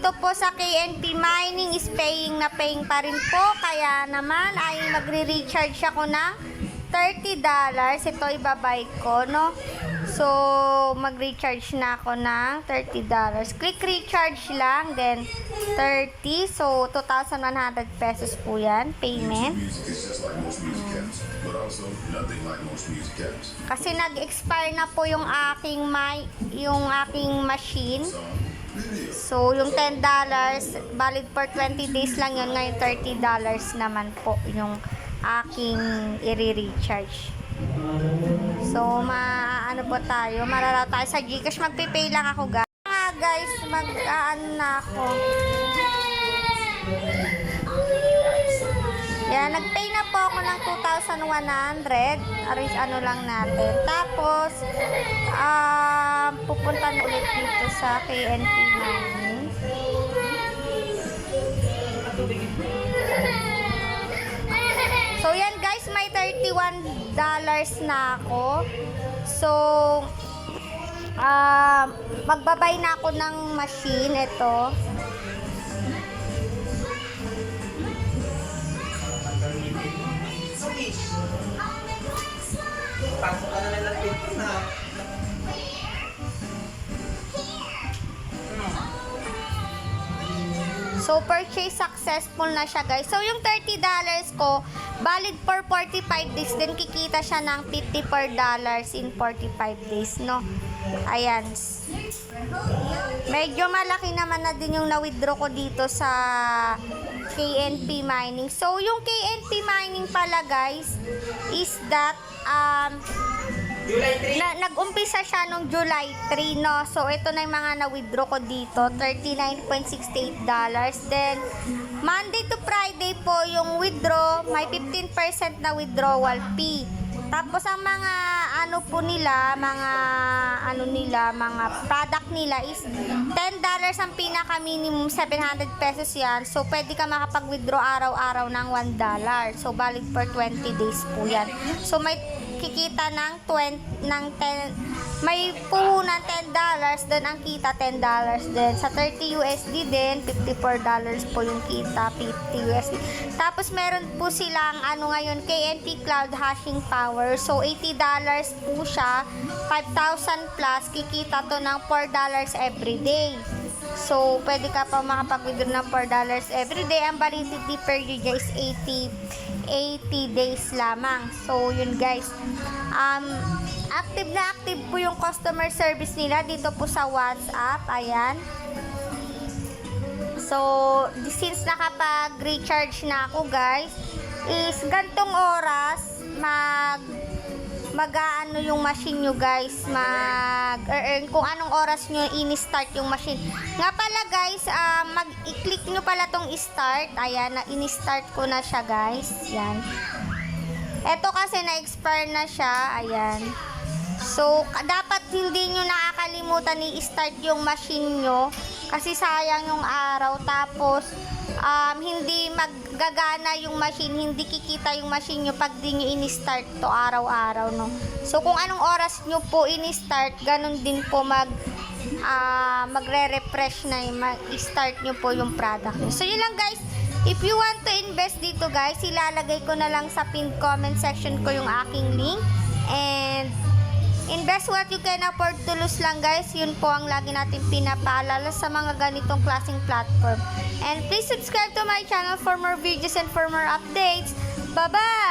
dito po sa KNP Mining is paying na paying pa rin po. Kaya naman ay magre-recharge ako ng $30. Ito ibabay ko, no? So, mag-recharge na ako ng $30. Click recharge lang, then 30. So, 2,100 pesos po yan, payment. Kasi nag-expire na po yung aking machine. So, yung $10, valid for 20 days lang yun. Ngayon, $30 naman po yung aking i-recharge. So, ano po tayo? Mararaw tayo sa Gcash. Magpipay lang ako, guys. Guys, mag-ano na ako. Yan, nag-pay na po ako ng 2,100. Ano lang natin. Tapos, pupunta na ulit dito sa KNP Mining. So, yan guys, may $31 na ako. So, magbabay na ako ng machine. Ito. Pasok ka na lang dito na. So, purchase successful na siya, guys. So, yung $30 ko, valid for 45 days. Then, kikita siya ng $54 in 45 days, no? Ayan. Medyo malaki naman na din yung na-withdraw ko dito sa KNP Mining. So, yung KNP Mining pala, guys, is that, nag-umpisa siya nung July 3, no? So, ito na yung mga na-withdraw ko dito. $39.68. Then, Monday to Friday po yung withdraw. May 15% na withdrawal fee. Tapos, ang mga mga product nila is $10 ang pinaka-minimum, 700 pesos yan. So, pwede ka makapag-withdraw araw-araw ng $1. So, valid for 20 days po yan. So, may kikita ng 10, may puhunan $10, then ang kita $10 din. Sa 30 USD din, $54 po yung kita, 50 USD. Tapos meron po silang ngayon, KNP Cloud Hashing Power. So, $80 po siya, 5,000 plus, kikita to ng $4 every day. So, pwede ka pa makapag-withdraw ng $4 every day. Ang validity per year is 80 days lamang. So, yun guys. Active na active po yung customer service nila dito po sa WhatsApp. Ayan. So, since nakapag-recharge na ako guys, is gantong oras mag-aano yung machine nyo guys, mag-earn kung anong oras nyo in-start yung machine. Nga pala guys, i-click nyo pala tong start. Ayan, in-start ko na siya guys. Yan. Eto kasi na-expire na siya. Ayan. So, dapat hindi nyo nakakalimutan i-start yung machine nyo kasi sayang yung araw. Tapos, hindi maggagana yung machine, hindi kikita yung machine nyo pag di nyo in-start to araw-araw, no? So, kung anong oras nyo po in-start, ganun din po magre-refresh na yung start nyo po yung product nyo. So, yun lang guys. If you want to invest dito guys, ilalagay ko na lang sa pinned comment section ko yung aking link. And invest what you can afford to lose lang guys. Yun po ang lagi natin pinapaalala sa mga ganitong klaseng platform. And please subscribe to my channel for more videos and for more updates. Bye-bye!